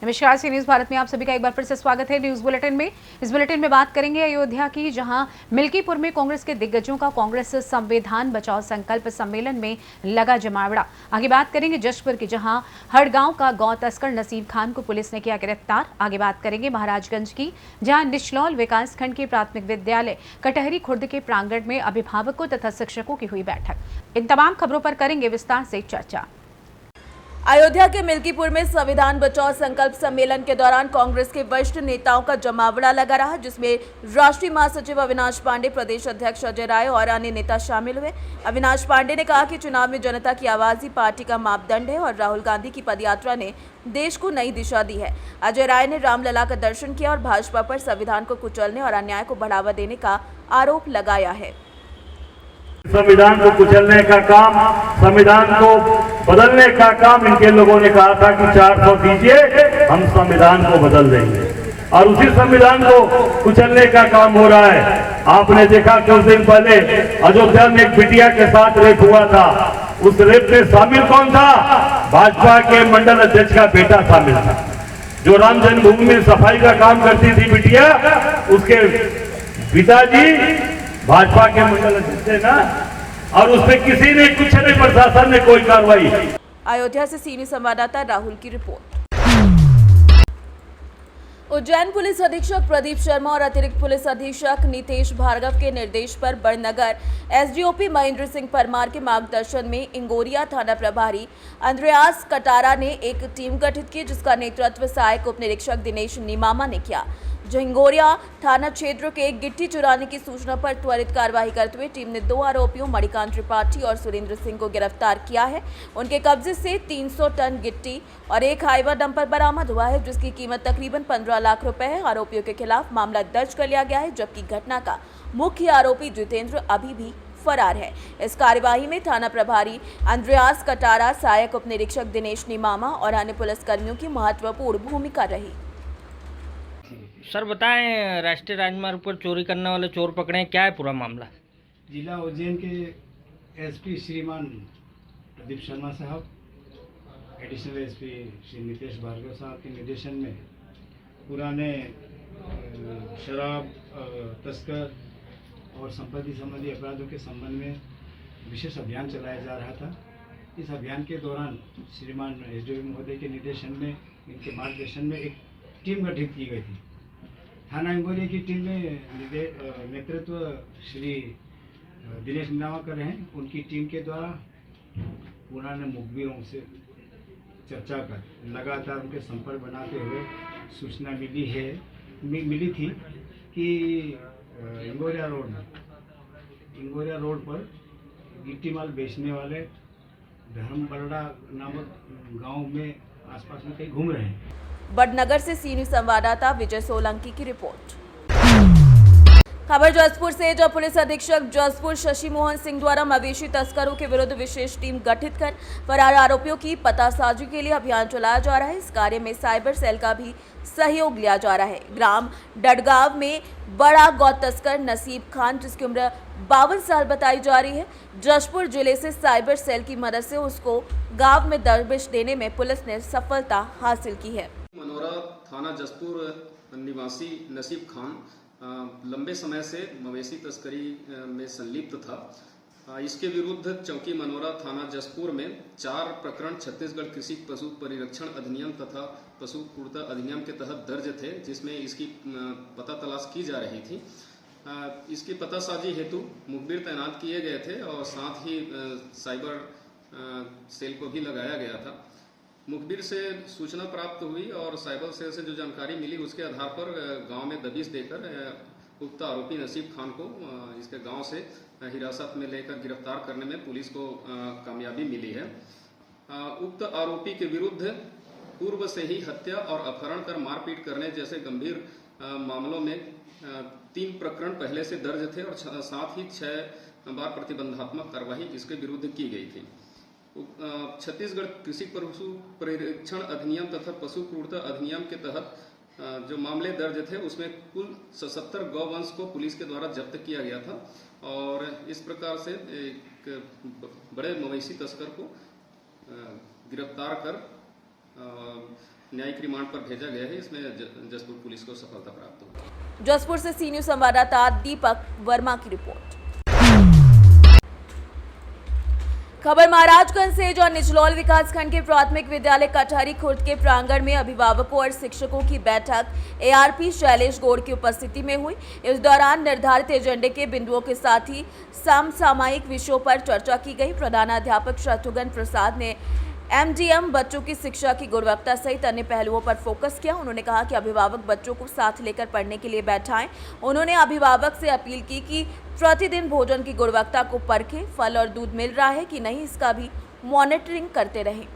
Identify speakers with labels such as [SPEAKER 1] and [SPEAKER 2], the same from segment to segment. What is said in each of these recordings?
[SPEAKER 1] नमस्कार, सी न्यूज भारत में आप सभी का एक बार फिर से स्वागत है। न्यूज बुलेटिन में इस बुलेटिन में बात करेंगे अयोध्या की, जहां मिल्कीपुर में कांग्रेस के दिग्गजों का कांग्रेस संविधान बचाओ संकल्प सम्मेलन में लगा जमावड़ा। आगे बात करेंगे जशपुर की, जहां हड़गांव का गौ तस्कर नसीब खान को पुलिस ने किया गिरफ्तार। आगे बात करेंगे महाराजगंज की, जहां निचलौल विकासखंड के प्राथमिक विद्यालय कटहरी खुर्द के प्रांगण में अभिभावकों तथा शिक्षकों की हुई बैठक। इन तमाम खबरों पर करेंगे विस्तार से चर्चा।
[SPEAKER 2] अयोध्या के मिल्कीपुर में संविधान बचाओ संकल्प सम्मेलन के दौरान कांग्रेस के वरिष्ठ नेताओं का जमावड़ा लगा रहा, जिसमें राष्ट्रीय महासचिव अविनाश पांडे, प्रदेश अध्यक्ष अजय राय और अन्य नेता शामिल हुए। अविनाश पांडे ने कहा कि चुनाव में जनता की आवाज ही पार्टी का मापदंड है और राहुल गांधी की पदयात्रा ने देश को नई दिशा दी है। अजय राय ने रामलला का दर्शन किया और भाजपा पर संविधान को कुचलने और अन्याय को बढ़ावा देने का आरोप लगाया है।
[SPEAKER 3] संविधान को कुचलने का काम, संविधान को बदलने का काम इनके लोगों ने कहा था कि 400 दीजिए, हम संविधान को बदल देंगे, और उसी संविधान को कुचलने का काम हो रहा है। आपने देखा कुछ दिन पहले अयोध्या में एक बिटिया के साथ रेप हुआ था। उस रेप में शामिल कौन था? भाजपा के मंडल अध्यक्ष का बेटा शामिल था। जो राम जन्मभूमि में सफाई का काम करती थी बिटिया, उसके पिताजी भाजपा के मंडल अध्यक्ष थे ना, और उसमें किसी ने कुछ नहीं, प्रशासन ने कोई कार्रवाई।
[SPEAKER 2] अयोध्या से सीनियर संवाददाता राहुल की रिपोर्ट। उज्जैन पुलिस अधीक्षक प्रदीप शर्मा और अतिरिक्त पुलिस अधीक्षक नीतेश भार्गव के निर्देश पर बड़नगर एसडीओपी महेंद्र सिंह परमार के मार्गदर्शन में इंगोरिया थाना प्रभारी अंद्रयास कटारा ने एक टीम गठित की, जिसका नेतृत्व सहायक उप निरीक्षक दिनेश निमामा ने किया। जो इंगोरिया थाना क्षेत्र के गिट्टी चुराने की सूचना पर त्वरित कार्रवाई करते हुए टीम ने 2 आरोपियों मणिकांत त्रिपाठी और सुरेंद्र सिंह को गिरफ्तार किया है। उनके कब्जे से 300 टन गिट्टी और एक हाइवा डंपर बरामद हुआ है, जिसकी कीमत तकरीबन 15 लाख रुपए है। आरोपियों के खिलाफ मामला दर्ज कर लिया गया है, जबकि घटना का मुख्य आरोपी जितेंद्र अभी भी फरार है। इस कार्यवाही में थाना प्रभारी अंद्रयास कटारा, सहायक उप निरीक्षक दिनेश निमामा और अन्य पुलिसकर्मियों की महत्वपूर्ण भूमिका रही।
[SPEAKER 4] सर बताएं, राष्ट्रीय राजमार्ग पर चोरी करने वाले चोर पकड़े, क्या है पूरा मामला?
[SPEAKER 5] जिला उज्जैन के एसपी श्रीमान प्रदीप शर्मा साहब, एडिशनल एसपी श्री नीतेश भार्गव साहब के निर्देशन में पुराने शराब तस्कर और संपत्ति संबंधी अपराधों के संबंध में विशेष अभियान चलाया जा रहा था। इस अभियान के दौरान श्रीमान एसडीओ महोदय के निर्देशन में, इनके मार्गदर्शन में एक टीम गठित की गई थी। थाना इंगोरिया की टीम में नेतृत्व श्री दिनेश निमामा कर रहे हैं। उनकी टीम के द्वारा पुराने मुखबिरों से चर्चा कर लगातार उनके संपर्क बनाते हुए सूचना मिली थी कि इंगोरिया रोड पर गिट्टी माल बेचने वाले धर्मबरड़ा नामक गांव में आसपास में कहीं घूम रहे हैं।
[SPEAKER 2] बड़नगर से सीनियर संवाददाता विजय सोलंकी की रिपोर्ट। खबर जसपुर से, जब पुलिस अधीक्षक जसपुर शशि मोहन सिंह द्वारा मवेशी तस्करों के विरुद्ध विशेष टीम गठित कर फरार आरोपियों की पतासाजी के लिए अभियान चलाया जा रहा है। इस कार्य में साइबर सेल का भी सहयोग लिया जा रहा है। ग्राम डडगांव में बड़ा गौ तस्कर नसीब खान, जिसकी उम्र 52 साल बताई जा रही है, जशपुर जिले से साइबर सेल की मदद से उसको गांव में दरबिश देने में पुलिस ने सफलता हासिल की है।
[SPEAKER 6] मनोरा थाना जसपुर निवासी नसीब खान लंबे समय से मवेशी तस्करी में संलिप्त था। इसके विरुद्ध चौकी मनोरा थाना जसपुर में 4 प्रकरण छत्तीसगढ़ कृषि पशु परिरक्षण अधिनियम तथा पशु क्रूरता अधिनियम के तहत दर्ज थे, जिसमें इसकी पता तलाश की जा रही थी। इसकी पतासाजी हेतु मुखबिर तैनात किए गए थे और साथ ही साइबर सेल को भी लगाया गया था। मुखबिर से सूचना प्राप्त हुई और साइबर सेल से जो जानकारी मिली, उसके आधार पर गांव में दबिश देकर उक्त आरोपी नसीब खान को इसके गांव से हिरासत में लेकर गिरफ्तार करने में पुलिस को कामयाबी मिली है। उक्त आरोपी के विरुद्ध पूर्व से ही हत्या और अपहरण कर मारपीट करने जैसे गंभीर मामलों में 3 प्रकरण पहले से दर्ज थे और साथ ही 6 बार प्रतिबंधात्मक कार्रवाई इसके विरुद्ध की गई थी। छत्तीसगढ़ कृषि पशु परिरक्षण अधिनियम तथा पशु क्रूरता अधिनियम के तहत जो मामले दर्ज थे, उसमें कुल 77 गौवंश को पुलिस के द्वारा जब्त किया गया था और इस प्रकार से एक बड़े मवेशी तस्कर को गिरफ्तार कर न्यायिक रिमांड पर भेजा गया है। इसमें जसपुर पुलिस को सफलता प्राप्त हुई।
[SPEAKER 2] जसपुर से सी न्यूज संवाददाता दीपक वर्मा की रिपोर्ट। खबर महाराजगंज से, जो निचलौल विकासखंड के प्राथमिक विद्यालय कटहरी खुर्द के प्रांगण में अभिभावकों और शिक्षकों की बैठक एआरपी शैलेश गौड़ की उपस्थिति में हुई। इस दौरान निर्धारित एजेंडे के बिंदुओं के साथ ही समसामयिक विषयों पर चर्चा की गई। प्रधानाध्यापक शत्रुघ्न प्रसाद ने एमडीएम बच्चों की शिक्षा की गुणवत्ता सहित अन्य पहलुओं पर फोकस किया। उन्होंने कहा कि अभिभावक बच्चों को साथ लेकर पढ़ने के लिए बैठाएं। उन्होंने अभिभावक से अपील की कि प्रतिदिन भोजन की गुणवत्ता को परखें, फल और दूध मिल रहा है कि नहीं इसका भी मॉनिटरिंग करते रहें।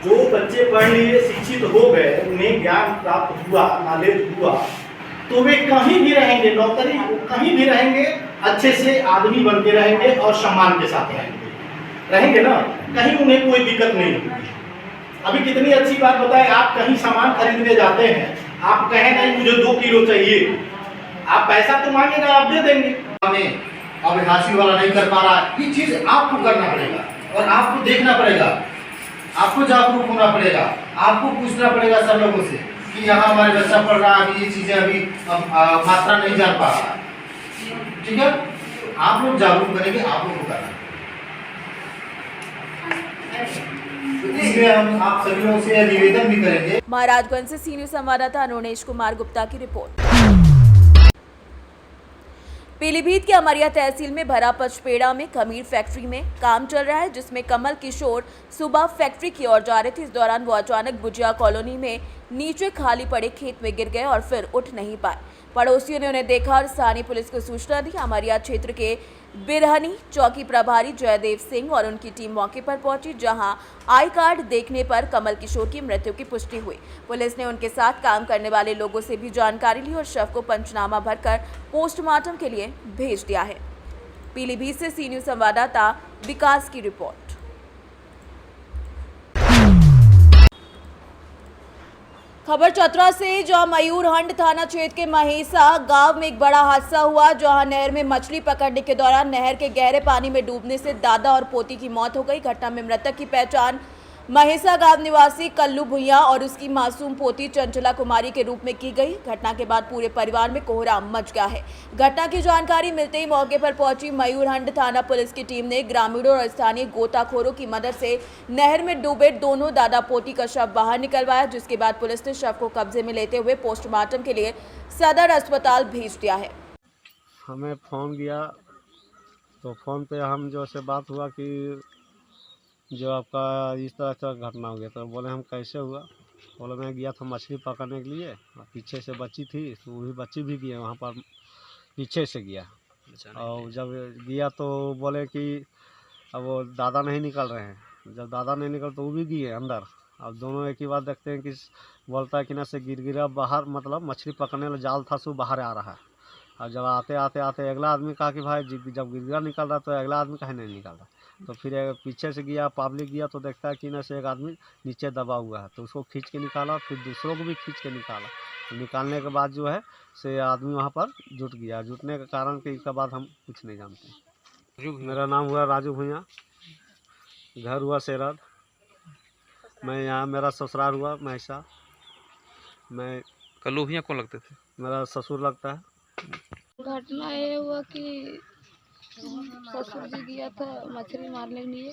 [SPEAKER 7] जो बच्चे पढ़ लिए शिक्षित हो गए, उन्हें ज्ञान प्राप्त हुआ, नॉलेज हुआ, तो वे कहीं भी रहेंगे, नौकरी कहीं भी रहेंगे, अच्छे से आदमी बन के रहेंगे और सम्मान के साथ रहेंगे ना, कहीं उन्हें कोई दिक्कत नहीं होगी। अभी कितनी अच्छी बात बताएं, आप कहीं सामान खरीदने जाते हैं, आप कहें नहीं मुझे 2 किलो चाहिए, आप पैसा तो मांगेगा, आप दे देंगे। हमें अब हासिल वाला नहीं कर पा रहा, ये चीज आपको करना पड़ेगा और आपको देखना पड़ेगा, आपको जागरूक होना पड़ेगा, आपको पूछना पड़ेगा सब लोगों से कि यहाँ हमारे बच्चा पढ़ रहा है, ये चीजें अभी मात्रा नहीं जान पा रहा। ठीक है, आप लोग जागरूक करेंगे, आप लोग को करना। इसलिए हम आप सभी लोगों से निवेदन भी करेंगे।
[SPEAKER 2] महाराजगंज से सी न्यूज संवाददाता अनुनेश कुमार गुप्ता की रिपोर्ट। पीलीभीत के अमरिया तहसील में भरा पचपेड़ा में खमीर फैक्ट्री में काम चल रहा है, जिसमें कमल किशोर सुबह फैक्ट्री की ओर जा रहे थे। इस दौरान वो अचानक बुजिया कॉलोनी में नीचे खाली पड़े खेत में गिर गए और फिर उठ नहीं पाए। पड़ोसियों ने उन्हें देखा और स्थानीय पुलिस को सूचना दी। अमरिया क्षेत्र के बिरहनी चौकी प्रभारी जयदेव सिंह और उनकी टीम मौके पर पहुंची, जहां आई कार्ड देखने पर कमल किशोर की मृत्यु की पुष्टि हुई। पुलिस ने उनके साथ काम करने वाले लोगों से भी जानकारी ली और शव को पंचनामा भरकर पोस्टमार्टम के लिए भेज दिया है। पीलीभीत से सी न्यूज संवाददाता विकास की रिपोर्ट। खबर चतरा से, जहां मयूरहंड थाना क्षेत्र के महेसा गांव में एक बड़ा हादसा हुआ, जहां नहर में मछली पकड़ने के दौरान नहर के गहरे पानी में डूबने से दादा और पोती की मौत हो गई। घटना में मृतक की पहचान महेसा गांव निवासी कल्लू भुइया और उसकी मासूम पोती चंचला कुमारी के रूप में की गई। घटना के बाद पूरे परिवार में कोहराम मच गया है। घटना की जानकारी मिलते ही मौके पर पहुंची मयूरहंड थाना पुलिस की टीम ने ग्रामीणों और स्थानीय गोताखोरों की मदद से नहर में डूबे दोनों दादा पोती का शव बाहर निकलवाया, जिसके बाद पुलिस ने शव को कब्जे में लेते हुए पोस्टमार्टम के लिए सदर अस्पताल भेज दिया है।
[SPEAKER 8] हमें फ़ोन किया तो फ़ोन पे हम जो से बात हुआ कि जो आपका इस तरह का घटना हो गया, तो बोले हम कैसे हुआ। बोले मैं गया था मछली पकड़ने के लिए, पीछे से बच्ची थी, तो वही बच्ची भी गई वहाँ पर, पीछे से गया। और जब गया तो बोले कि अब वो दादा नहीं निकल रहे हैं। जब दादा नहीं निकल तो वो भी गए अंदर। अब दोनों एक ही बात देखते हैं कि बोलता है कि ना से गिरा बाहर, मतलब मछली पकड़ने वाला जाल था सो बाहर आ रहा है। और जब आते अगला आदमी कहा कि भाई जब गिरगिरा निकल रहा तो अगला आदमी कहीं नहीं निकल रहा। तो फिर पीछे से गया, पब्लिक गया तो देखता है कि ना से एक आदमी नीचे दबा हुआ है, तो उसको खींच के निकाला, फिर दूसरों को भी खींच के निकाला। तो निकालने के बाद जो है से आदमी वहाँ पर जुट गया। जुटने के कारण कि इसके बाद हम कुछ नहीं जानते। मेरा नाम हुआ राजू भुइया, घर हुआ सेरद, मैं यहाँ, मेरा ससुराल हुआ महेसा। मैं
[SPEAKER 9] कल्लू भुइया कौन लगते थे?
[SPEAKER 8] मेरा ससुर लगता है।
[SPEAKER 10] घटना ये हुआ कि ससुर जी गया था मछली मारने के लिए,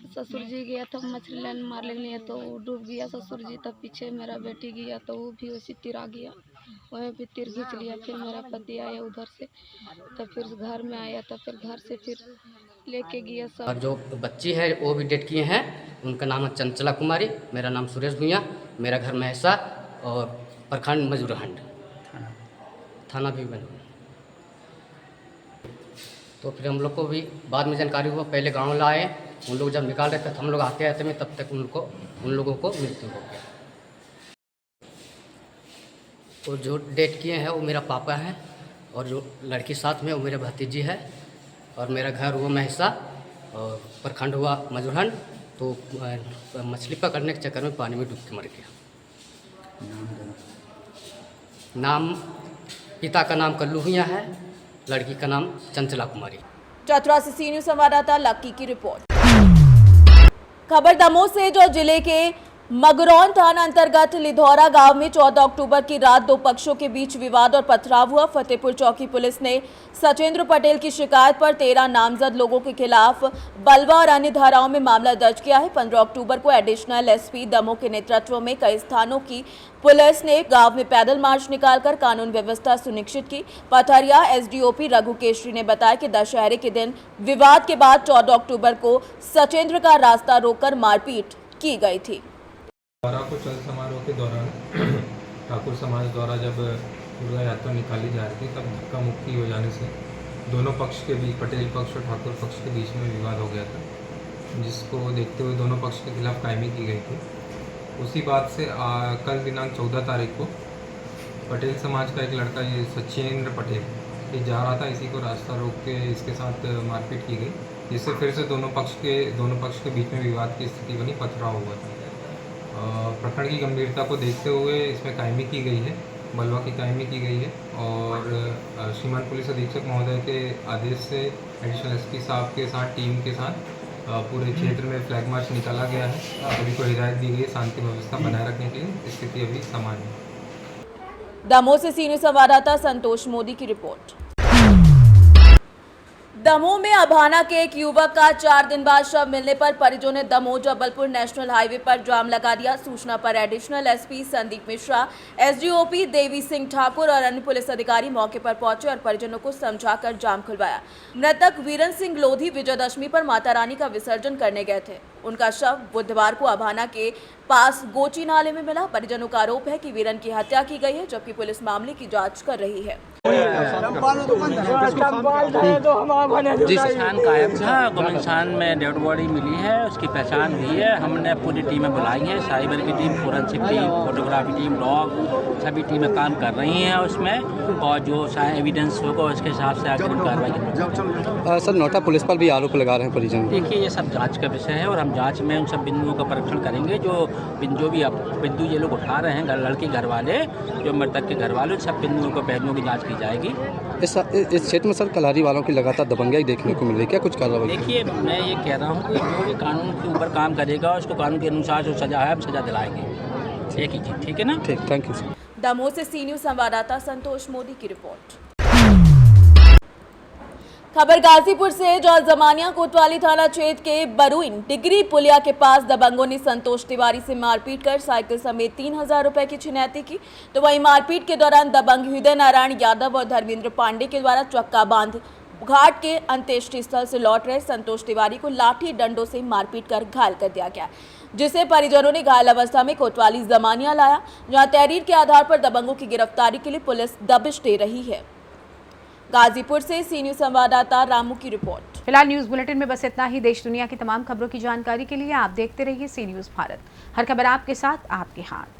[SPEAKER 10] ससुर जी गया था मछली लाइन मारने के लिए, तो वो डूब गया ससुर जी। तब पीछे मेरा बेटी गया तो वो भी उसी तिरा गया, वहीं पे तीर खींच लिया। फिर मेरा पति आया उधर से, तो फिर घर में आया, तो फिर घर से फिर लेके गया सब।
[SPEAKER 11] और जो बच्ची है वो भी डेट किए हैं, उनका नाम है चंचला कुमारी, मेरा नाम सुरेश भुइया, मेरा घर महेसा और प्रखंड मयूरहंड, थाना भी बना। तो फिर हम लोग को भी बाद में जानकारी हुआ, पहले गांव लाए, उन लोग जब निकाल रहे थे तो हम लोग आते में तब तक उन लोगों को मृत्यु हो गया। तो जो डेट किए हैं वो मेरा पापा है और जो लड़की साथ में वो मेरे भतीजी है, और मेरा घर हुआ महेसा और प्रखंड हुआ मयूरहंड। तो मछली पकड़ने के चक्कर में पानी में डूब के मर गया। नाम पिता का नाम कल्लू भुइया है, लड़की का नाम चंचला कुमारी।
[SPEAKER 2] चतरा से सी न्यूज संवाददाता लक्की की रिपोर्ट। खबर दमोह से, जो जिले के मगरौन थाना अंतर्गत लिधौरा गांव में 14 अक्टूबर की रात दो पक्षों के बीच विवाद और पथराव हुआ। फतेहपुर चौकी पुलिस ने सचेंद्र पटेल की शिकायत पर 13 नामजद लोगों के खिलाफ बलवा और अन्य धाराओं में मामला दर्ज किया है। 15 अक्टूबर को एडिशनल एसपी दमोह के नेतृत्व में कई स्थानों की पुलिस ने गांव में पैदल मार्च निकालकर कानून व्यवस्था सुनिश्चित की। पथरिया एसडीओपी रघु केशरी ने बताया कि दशहरे के दिन विवाद के बाद 14 अक्टूबर को सचेंद्र का रास्ता रोककर मारपीट की गई थी।
[SPEAKER 9] को चल समारोह के दौरान ठाकुर समाज द्वारा जब दुर्गा यात्रा निकाली जा रही थी, तब धक्का मुक्की हो जाने से दोनों पक्ष के बीच, पटेल पक्ष और ठाकुर पक्ष के बीच में विवाद हो गया था, जिसको देखते हुए दोनों पक्ष के खिलाफ कायमी की गई थी। उसी बात से कल दिनांक 14 तारीख को पटेल समाज का एक लड़का, ये सचेंद्र पटेल, ये जा रहा था, इसी को रास्ता रोक के इसके साथ मारपीट की गई, जिससे फिर से दोनों पक्ष के बीच में विवाद की स्थिति बनी, पथराव हुआ था। प्रकरण की गंभीरता को देखते हुए इसमें कायमी की गई है, बलवा की कायमी की गई है और श्रीमान पुलिस अधीक्षक महोदय के आदेश से एडिशनल एसपी साहब के साथ टीम के साथ पूरे क्षेत्र में फ्लैग मार्च निकाला गया है। सभी को हिदायत दी गई है शांति व्यवस्था बनाए रखने के लिए। स्थिति अभी सामान्य है।
[SPEAKER 2] दमोह से सीनियर संवाददाता संतोष मोदी की रिपोर्ट। दमोह में अभाना के एक युवक का 4 दिन बाद शव मिलने पर परिजनों ने दमोह जबलपुर नेशनल हाईवे पर जाम लगा दिया। सूचना पर additional SP Sandeep Mishra, SDOP Devi Singh Thakur और अन्य पुलिस अधिकारी मौके पर पहुंचे और परिजनों को समझाकर जाम खुलवाया। मृतक वीरन सिंह लोधी विजयदशमी पर माता रानी का विसर्जन करने गए थे। उनका शव बुधवार को अभाना के पास गोची नाले में मिला। परिजनों का आरोप है कि वीरन की हत्या की गई है, जबकि पुलिस मामले की जांच कर रही है।
[SPEAKER 12] जी, इंसान गायब था, गुमनाम में डेड बॉडी मिली है, उसकी पहचान हुई है। हमने पूरी टीमें बुलाई हैं, साइबर की team, forensic team, photography team, dog, सभी टीमें काम कर रही हैं उसमें, और जो एविडेंस होगा उसके हिसाब से आगे कार्रवाई करेंगे।
[SPEAKER 13] सर, नोटा पुलिस पर भी आरोप लगा रहे हैं परिजन।
[SPEAKER 12] देखिए, ये सब जांच का विषय है और हम जांच में उन सब बिंदुओं का परीक्षण करेंगे। जो भी बिंदु ये लोग उठा रहे हैं, लड़के घर वाले, जो मृतक के घर वाले, सब बिंदुओं को, पहलुओं की जाँच की जाएगी।
[SPEAKER 13] इस क्षेत्र में सर कलारी वालों की लगातार दबंगाई देखने को मिल रही है, क्या कुछ कार्रवाई?
[SPEAKER 12] देखिए, मैं ये कह रहा हूँ कि जो भी कानून के ऊपर काम करेगा उसको कानून के अनुसार जो सजा है हम सजा दिलाएंगे। एक ही चीज, ठीक है ना?
[SPEAKER 13] ठीक, थैंक यू सर।
[SPEAKER 2] दमोह से सीनियर संवाददाता संतोष मोदी की रिपोर्ट। खबर गाजीपुर से, जो जमानिया कोतवाली थाना क्षेत्र के बरुइन डिग्री पुलिया के पास दबंगों ने संतोष तिवारी से मारपीट कर साइकिल समेत 3000 रुपए की छिनैती की। तो वहीं मारपीट के दौरान दबंग हृदय नारायण यादव और धर्मेंद्र पांडे के द्वारा चक्का बांध घाट के अंत्येष्टि स्थल से लौट रहे संतोष तिवारी को लाठी डंडों से मारपीट कर घायल कर दिया गया, जिसे परिजनों ने घायल अवस्था में कोतवाली जमानिया लाया, जहां तहरीर के आधार पर दबंगों की गिरफ्तारी के लिए पुलिस दबिश दे रही है। गाजीपुर से सीनियर संवाददाता रामू की रिपोर्ट।
[SPEAKER 1] फिलहाल न्यूज बुलेटिन में बस इतना ही। देश दुनिया की तमाम खबरों की जानकारी के लिए आप देखते रहिए सी न्यूज भारत। हर खबर आपके साथ, आपके हाथ।